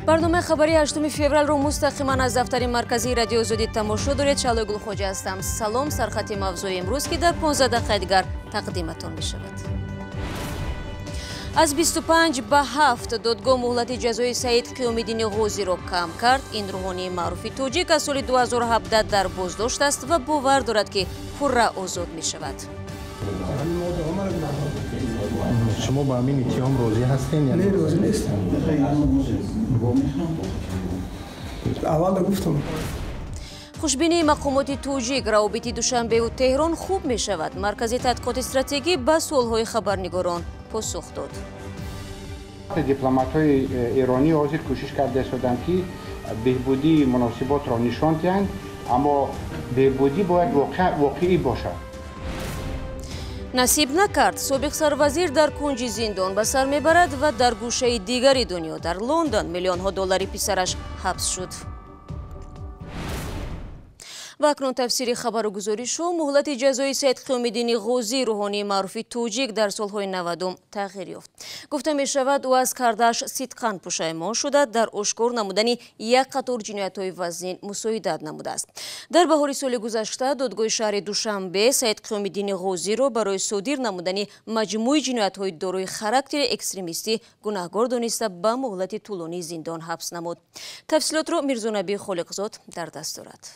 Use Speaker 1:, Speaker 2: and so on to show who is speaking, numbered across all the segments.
Speaker 1: برنامه خبری 8 فوریه رو مستقیما از دفتر مرکزی رادیو آزادی تماشا دارید. شعله گلخوجه هستم. سلام. سرخط موضوع امروز که در 15 دقیقه دیگر تقدیمتان می شود. از 25 به 7 دادگاه مهلت جزای سعید قیوم‌الدین غازی را کم کرد. این روحانی معروف توجیک از سال 2017 در بازداشت است و باور دارد که پررا آزاد می شود.
Speaker 2: شما با همین اتهام راضی هستین یا
Speaker 3: نه؟ راضی نیستم. اول گفتم.
Speaker 1: خوشبینی مقامات توجیک روابط دوشنبه و تهران خوب می شود. مرکز تحقیقات استراتژی به سوالهای خبرنگاران پاسخ داد.
Speaker 4: دیپلمات‌های ایرانی حاضر کوشش کرده شدند که بهبودی مناسبات را نشان دهند، اما بهبودی باید واقعی باشد.
Speaker 1: نصیب نکرد. سابق سروزیر در کنج زندان به سر میبرد و در گوشه دیگری دنیا در لندن میلیون ها دلاری پسرش حبس شد. و اکنون تفسیر خبرگزاری شو. مهلت جزای سعید قیوم‌الدین غازی روحانی معروف توجیک در سالهای 90 تغییر یافت. گفته می شود او از کردش صدقاً پشیمان شده. در آشکار نمودنی یک قطار جنایت‌های وزین مساعدت نموده است. در بهار سال گذشته دادگاه شهر دوشنبه سعید قیوم‌الدین غازی را برای صادر نمودنی مجموعه جنایت‌های دارای خاراکتر اکستریمیستی گناهکار دانسته به مهلت طولانی زندان حبس نمود. تفصیلات را میرزا خالقزاد در دست دارد.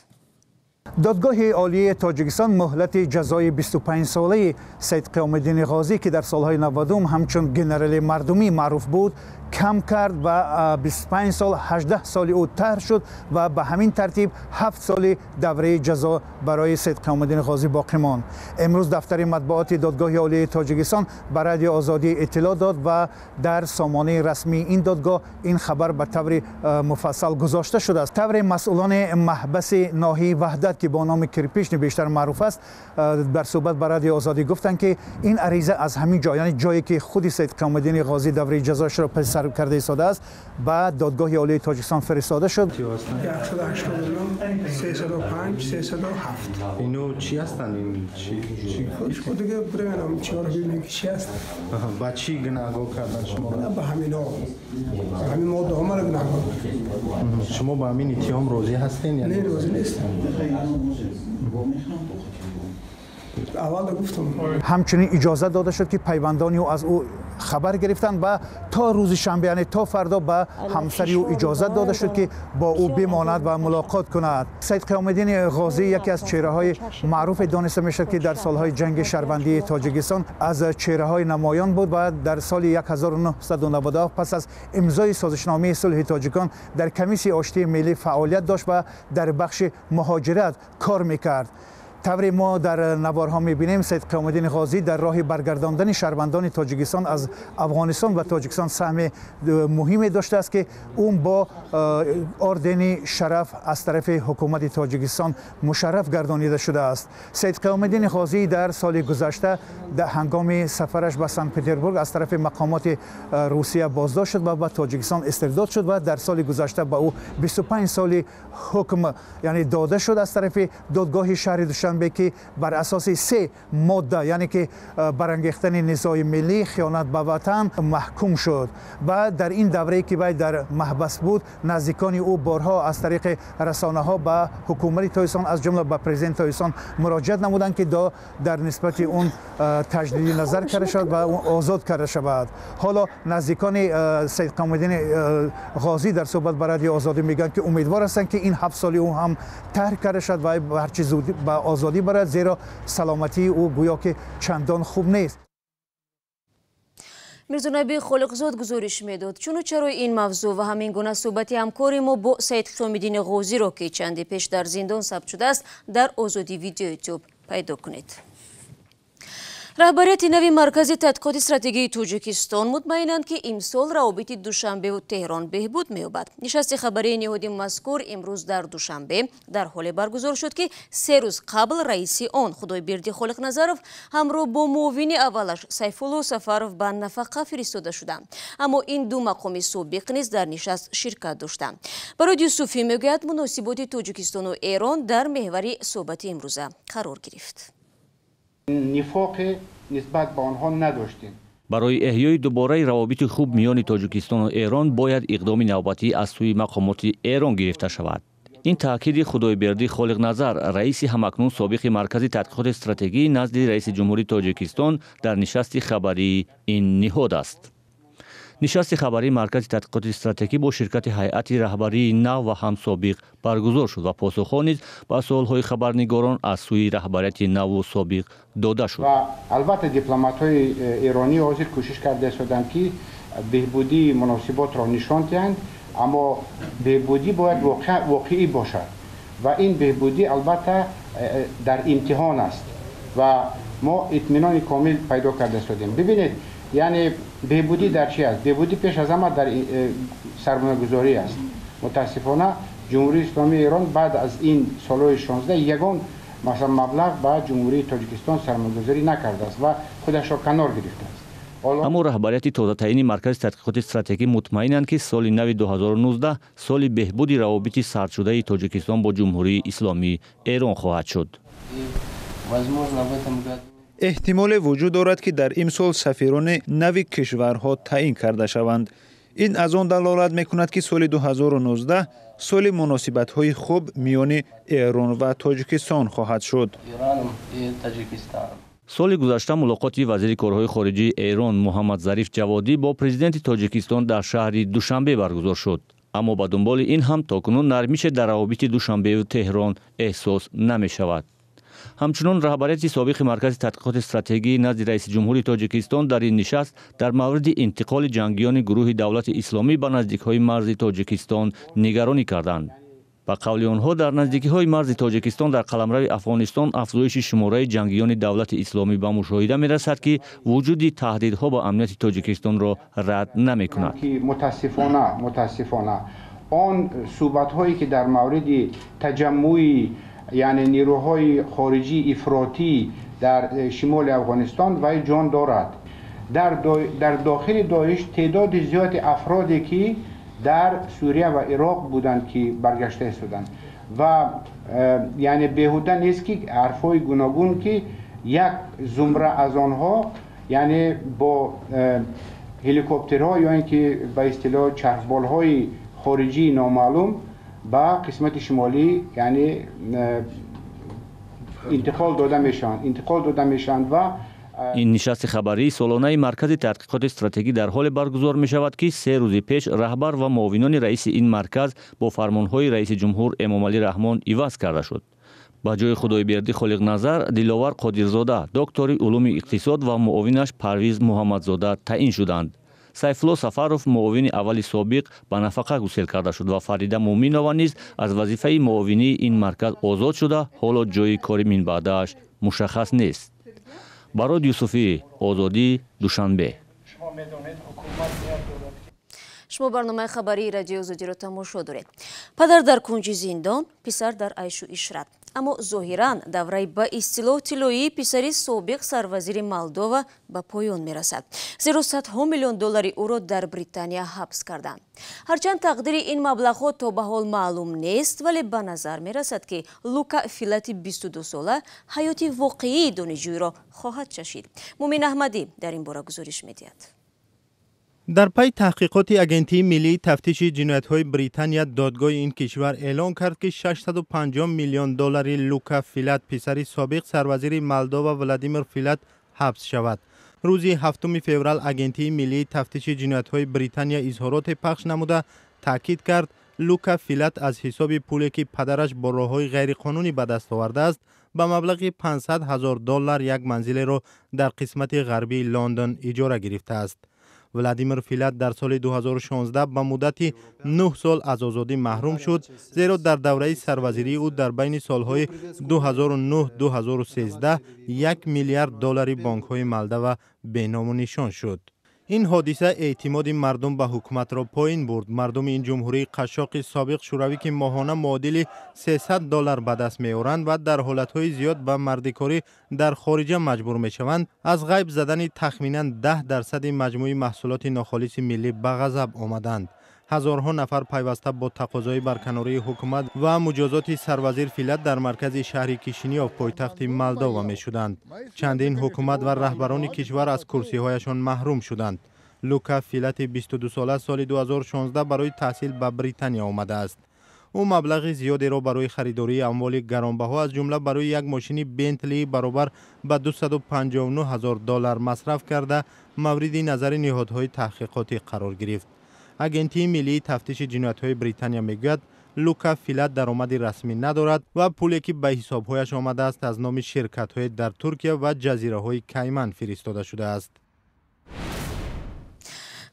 Speaker 5: دادگاه عالی تاجیکستان مهلت جزای 25 ساله سعید قیوم‌الدین غازی که در سالهای 90 همچون گنرال مردمی معروف بود کم کرد و 25 سال 18 سال او طرح شد و به همین ترتیب 7 سال دوره جزا برای سعید قیوم‌الدین غازی باقی ماند. امروز دفتر مطبوعات دادگاه عالی تاجیکستان به رادیو آزادی اطلاع داد و در سامانه رسمی این دادگاه این خبر به طور مفصل گذاشته شده است. طور مسئولان محبس ناحیه وحدت که با نام کرپیشن بیشتر معروف است در صحبت به رادیو آزادی گفتند که این عریضه از همین جا، یعنی جایی که خود سعید قیوم‌الدین غازی دوره جزاش را پس کرده ایستاده است، به دادگاه عالی تاجیکستان فرستاده شد.
Speaker 3: 189 305 307
Speaker 2: اینو چی هستن؟ این چی
Speaker 3: خود دیگه برام چهار ببینیم چی هست.
Speaker 2: با چی گناهکار کردن شما را؟
Speaker 3: به همین موضوع ما را گناهکار.
Speaker 2: شما با همین اتهام راضی هستین یا
Speaker 3: نه؟ راضی نیستم. اول گفتم.
Speaker 5: همچنین اجازه داده شد که پیوندانی او از او خبر گرفتند و تا روز شنبه، یعنی تا فردا، به همسری او اجازه داده شد که با او بماند و ملاقات کند. سعید قیوم‌الدین غازی یکی از چهره‌های معروف دانسته میشد که در سالهای جنگ شهروندی تاجیکستان از چهره‌های نمایان بود و در سال 1990 پس از امضای سازشنامه صلح تاجیکان در کمیسیون آشتی ملی فعالیت داشت و در بخش مهاجرت کار میکرد. طوری ما در نوارها می‌بینیم سعید قیوم‌الدین غازی در راه برگرداندن شهروندان تاجیکستان از افغانستان و تاجیکستان سهم مهمی داشته است که اون با اردن شرف از طرف حکومت تاجیکستان مشرف گردانیده شده است. سعید قیوم‌الدین غازی در سال گذشته در هنگام سفرش به سن پترزبورگ از طرف مقامات روسیه بازداشت شد و به تاجیکستان استرداد شد و در سال گذشته به او 25 سال حکم یعنی داده شد از طرف دادگاه شهر دوشنبه که بر اساس 3 ماده، یعنی که برانگیختن نزاع ملی، خیانت به وطن، محکوم شد. و در این دوره که وی در محبس بود نزدیکان او بارها از طریق رسانه ها به حکومت تاجیکستان از جمله به پرزیدنت تاجیکستان مراجعت نمودند که در نسبت اون تجدید نظر کرده شد و آزاد کرده شود. حالا نزدیکان سعید قیوم‌الدین غازی در صحبت با رادیو آزادی میگن که امیدوار هستند که این 7 سالی او هم طرح کرده شد و هر چه زودی به آزادی برد، زیرا سلامتی او گویا که چندان خوب نیست.
Speaker 1: میرزا خالقزاد گزارش میداد چون و چرا این موضوع و همین گونه صحبت همکاری ما با سعید قیوم‌الدین غازی را که چندی پیش در زندان ثبت شده است در آزادی ویدیو یوتیوب پیدا کنید. رهبریت نوی مرکز تحقیقات استراتژی تاجیکستان مطمئنند که امسال روابط دوشنبه و تهران بهبود می‌یابد. نشست خبری نهادی مذکور امروز در دوشنبه در حال برگزار شد که 3 روز قبل رئیس آن خدایبردی خالقنظرов همراه با معاون اولش سیفالله سفرов به نفقه فرستاده شدند. اما این دو مقام سابق نیز در نشست شرکت داشتند. برای یوسفی میگوید مناسبات تاجیکستان و ایران در محور صحبت امروزه قرار گرفت.
Speaker 4: نفاق نسبت به آنها نداشتیم.
Speaker 6: برای احیای دوباره روابط خوب میان تاجیکستان و ایران باید اقدام نوبتی از سوی مقامات ایران گرفته شود. این تاکید خدایبردی خالق نظر رئیس همکنون سابق مرکز تحقیقات استراتژی نزد رئیس جمهوری تاجیکستان در نشست خبری این نهاد است. نشست خبری مرکز تحقیقات استراتژی با شرکت هیئت رهبری نو و هم سابق برگزار شد و پاسخ نیز به سوال‌های خبرنگاران از سوی رهبریت نو و سابق داده شد.
Speaker 4: و البته دیپلمات‌های ایرانی حاضر کوشش کرده شدند که بهبودی مناسبات را نشان دهند، اما بهبودی باید واقعی باشد و این بهبودی البته در امتحان است و ما اطمینان کامل پیدا کرده شدیم. ببینید یعنی بهبودی در چی است؟ بهبودی پیش از همه در سرمایه‌گذاری است. متاسفانه جمهوری اسلامی ایران بعد از این سالهای 16 یگان مثلا مبلغ به جمهوری تاجیکستان سرمایه‌گذاری نکرده است و خودش را کنار گرفته است.
Speaker 6: اما رهبریت تازه تعیین مرکز تحقیقات استراتژی مطمئنند که سال نو 2019 سال بهبود روابط سرد شده تاجیکستان با جمهوری اسلامی ایران خواهد شد.
Speaker 7: احتمال وجود دارد که در امسال سفیران نو کشورها تعیین کرده شوند. این از آن دلالت میکند که سال 2019 سال مناسبت‌های خوب میان ایران و تاجیکستان خواهد شد.
Speaker 6: سال گذشته ملاقات وزیر کارهای خارجه ایران محمد ظریف جوادی با پرزیدنت تاجیکستان در شهر دوشنبه برگزار شد. اما به دنبال این هم تاکنون نرمیش در روابط دوشنبه و تهران احساس نمی شود. همچنان رهبریت سابق مرکز تحقیقات استراتژی نزد رئیس جمهوری تاجیکستان در این نشست در مورد انتقال جنگیان گروه دولت اسلامی به نزدیک‌های مرز تاجیکستان نگرانی کردند. با قول آنها در نزدیکی‌های مرز تاجیکستان در قلمرو افغانستان افزایش شماره جنگیان دولت اسلامی به مشاهده می‌رسد که وجود تهدیدها به امنیت تاجیکستان را رد نمی‌کند.
Speaker 4: متاسفانه آن صحبت‌هایی که در مورد تجمع یعنی نیروهای خارجی افراطی در شمال افغانستان و جان دارد. در داخل داعش تعداد زیاد افرادی که در سوریه و عراق بودند که برگشته شدند و یعنی بیهوده نیست که حرفای گوناگون که یک زمره از آنها یعنی با هلیکوپترها یا اینکه به اصطلاح چرخبال‌های خارجی نامعلوم به قسمت شمالی یعنی انتقال داده میشن و
Speaker 6: این نشست خبری سالانه مرکز تحقیقات استراتژی در حال برگزار می شود که 3 روز پیش رهبر و معاونان رئیس این مرکز با فرمانهای رئیس جمهور امامعلی رحمان عوض کرده شد. با جای خدایبردی خالق نظر دلاور قادرزاده دکتر علوم اقتصاد و معاونش پرویز محمدزاده تعیین شدند. سیفالله سفروف معاون اول سابق به نفقه گسیل کرده شد و فریده مومینова نیز از وظیفه معاونی این مرکز آزاد شده حالا جای کاری من بعدش مشخص نیست. براد یوسفی، آزادی، دوشنبه.
Speaker 1: شما برنامه خبری رادیو آزادی را تماشا دارید. پدر در کنج زندان، پسر در عیش و عشرت. اما ظاهراً دوره با اصطلاح طلایی پسری سابق سروزیر مالدووا به پایان میرسد. زیرا $100 میلیون او را در بریتانیا حبس کردند. هرچند تقدیر این مبلغ تا به حال معلوم نیست، ولی به نظر میرسد که لوکا فیلات 22 ساله حیات واقعی دانشجوی را خواهد چشید. مومن احمدی در این باره گزارش میدهد.
Speaker 7: در پی تحقیقات اگنتی ملی تفتیش جنایت‌های بریتانیا دادگاه این کشور اعلام کرد که $650 میلیون لوکا فیلات پسر سابق سروزیر مالدووا ولادیمیر فیلات حبس شود. روز 7 فوریه اگنتی ملی تفتیش جنایت‌های بریتانیا اظهارات پخش نموده تاکید کرد لوکا فیلات از حساب پولی که پدرش با راه‌های غیرقانونی به دست آورده است به مبلغ $500,000 یک منزل را در قسمت غربی لندن اجاره گرفته است. ولادیمیر فیلات در سال 2016 به مدت 9 سال از آزادی محروم شد، زیرا در دوره سروزیری او در بین سالهای 2009-2013 $1 میلیارد بانک‌های مالدووا بینام و نشان شد. این حادثه اعتماد مردم به حکومت را پایین برد. مردم این جمهوری قشاق سابق شوروی که ماهانه معادل $300 به دست می‌آورند و در حالتهای زیاد به مردکاری در خارج مجبور می‌شوند، از غیب زدن تخمیناً 10% مجموع محصولات ناخالص ملی به غضب آمدند. هزارها نفر پیوسته با تقاضای برکناری حکومت و مجازات سروزیر فیلت در مرکز شهر کیشینیوف پایتخت مولداوا می شدند. چندین حکومت و رهبران کشور از کرسی هایشان محروم شدند. لوکا فیلت 22 ساله سال 2016 برای تحصیل به بریتانیا آمده است. او مبلغ زیادی را برای خریداری اموال گرانبها از جمله برای یک ماشین بنتلی برابر به $259,000 مصرف کرده مورد نظر نهادهای تحقیقاتی قرار گرفت. اگنتی ملی تفتیش جنایت‌های بریتانیا میگوید لوکا فیلت درآمدی رسمی ندارد و پولی که به حساب‌هایش آمده است از نام شرکت‌های در ترکیه و جزیره‌های کیمن فرستاده شده است.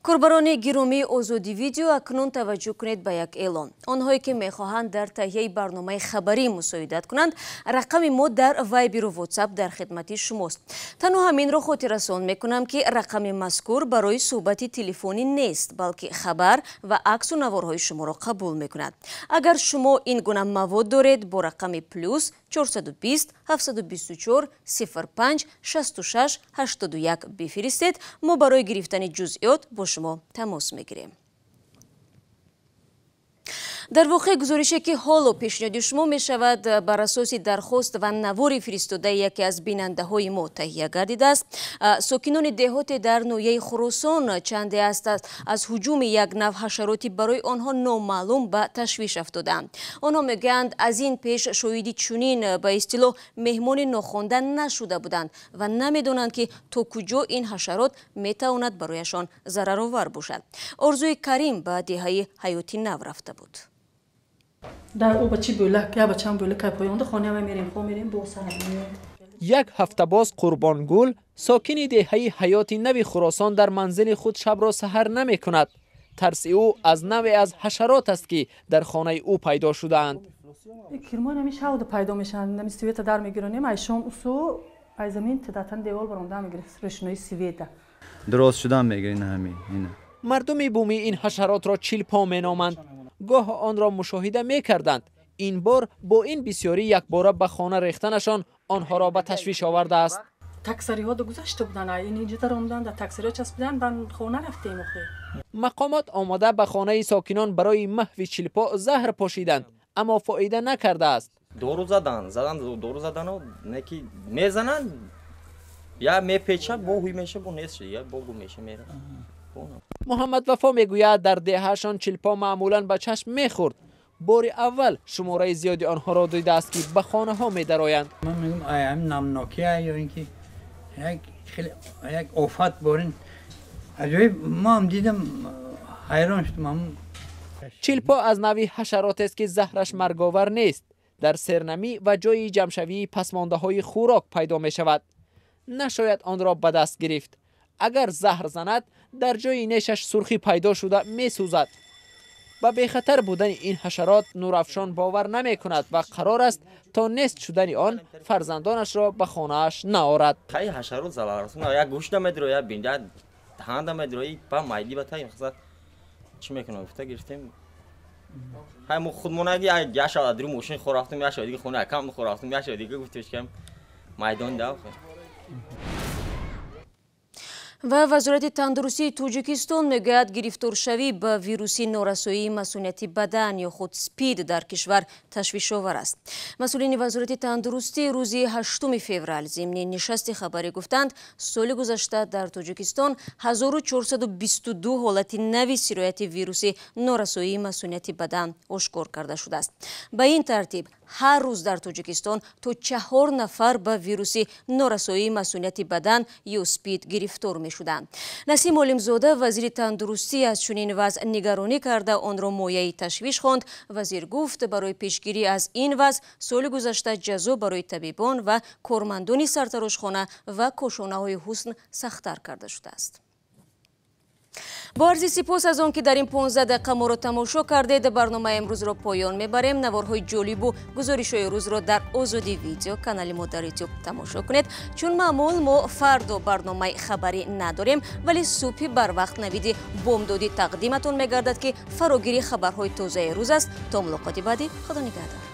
Speaker 1: کاربران گرامی آزادی ویدیو اکنون توجه کنید به یک اعلان. آنهایی که میخواهند در تهیه برنامه خبری مساعدت کنند، رقم ما در وایبر و واتساپ در خدمت شماست. تنها همین را خاطررسان میکنم که رقم مذکور برای صحبت تلفنی نیست، بلکه خبر و عکس و نوارهای شما را قبول میکند. اگر شما این گونه مواد دارید با رقم پلوس 420 724 05 66 81 بفرستید. ما برای گرفتن جزئیات با شما تماس میگیریم. در واقع گزارشی که حالا پیشنهاد شما می شود بر اساس درخواست و نوار فرستاده یکی از بیننده های ما تهیه گردیده است. ساکنان دهات در ناحیه خراسان چندی است از هجوم یک نوع حشراتی برای آنها نامعلوم به تشویش افتادند. آنها میگویند از این پیش شاهدی چنین به اصطلاح مهمان ناخوانده نشده بودند و نمیدانند که تا کجا این حشرات میتواند برایشان ضررآور باشد. آرزوی کریم به دهه حیاتی نو رفته بود.
Speaker 8: در او بچی بوله یا بچم بوله که پایانده خانه ما میریم خو میریم با سر
Speaker 9: یک هفته باز قربانگل ساکن دهه حیات نو خراسان در منزل خود شب را سحر نمی کند. ترس او از نوع از حشرات است که در خانه او پیدا شدند.
Speaker 8: کرمان همیشه شاود پیدا میشن نمی سویت در میگیرونیم ای شام اوسو ای زمین تداتن دیوال برونده میگیره رشنای سویت
Speaker 10: درست شدن میگیرین همین اینا.
Speaker 9: مردم بومی این حشرات را چیلپا مینامند. گاه آن را مشاهده می کردند. این بار با این بسیاری یک باره به خانه ریختنشان آنها را به تشویش آورده است.
Speaker 8: تکسری ها دو گذشته بودن این اینجا در آمدن در تکسری ها چسبیدن بن خانه رفتیم اخی.
Speaker 9: مقامات آمده به خانه ساکنان برای محو چیلپا زهر پاشیدند اما فایده نکرده است.
Speaker 11: دورو زدن و نکی میزنن یا میپیچه بوهی میشه بو نیست یا بوگو میشه میره.
Speaker 9: محمد وفا میگوید در دههشان چیلپا معمولا به چشم میخورد. بار اول شماره زیادی آنها را دیده است که به خانه ها میدرآیند.
Speaker 12: من میگم هم نمناکیه یا اینکه یک آفت بارین عجایب ما هم دیدم حیران شدم.
Speaker 9: چیلپا از نوع حشرات است که زهرش مرگاور نیست. در سرنمی و جای جمعشوی پسمانده های خوراک پیدا می شود. نشاید آن را به دست گرفت. اگر زهر زند در جای نیشش سرخی پیدا شده می سوزد. با بیخطر بودن این حشرات نورافشان باور نمی کند و قرار است تا نیست شدن آن فرزندانش را به خانه‌اش نآورد.
Speaker 11: خیلی حشرات زلالرسون یا گوشت نمیدرو یا بینجا دهان نمیدروی با مایلی بتای مقصد چی میکنم گفته گرفتیم همون خودمون اگه یا شاید درو ماشین خورافتم یا شاید دیگه خونه کم خورافتم یا شاید دیگه گفتش که میدان داخل.
Speaker 1: و وزارت تندرستی توجیکستان میگوید گرفتارشوی به ویروسی نارسایی مسئولیتی بدن یا خود سپید در کشور تشویش‌آور است. مسئولین وزارت تندرستی روز 8 فوریه ضمن نشست خبری گفتند سال گذشته در توجیکستان 1422 حالت نوی سرایت ویروسی نارسایی مسئولیتی بدن آشکار کرده شده است. به این ترتیب هر روز در توجیکستان تا 4 نفر به ویروسی نارسایی مسئولیتی بدن یا سپید گرفتار می شدند. نسیم عالمزاده وزیر تندرستی از چنین وضع نگرانی کرده آن را مایه تشویش خواند. وزیر گفت برای پیشگیری از این وضع سال گذشته جزا برای طبیبان و کارمندان سرتراشخانه و کاشانه‌های حسن سخت‌تر کرده شده است. با عرض سپاس از آن که در این 15 دقیقه ما را تماشا کردید. برنامه امروز را پایان میبریم. نوارهای جالب و گزارش‌های روز را در آزادی ویدیو کانال ما در یوتیوب تماشا کنید. چون معمول ما فردا برنامه خبری نداریم ولی صبح بر وقت نوید بامدادی تقدیمتون میگردد که فراگیری خبرهای تازه روز است. تا ملاقات بعدی خدا نگهدار.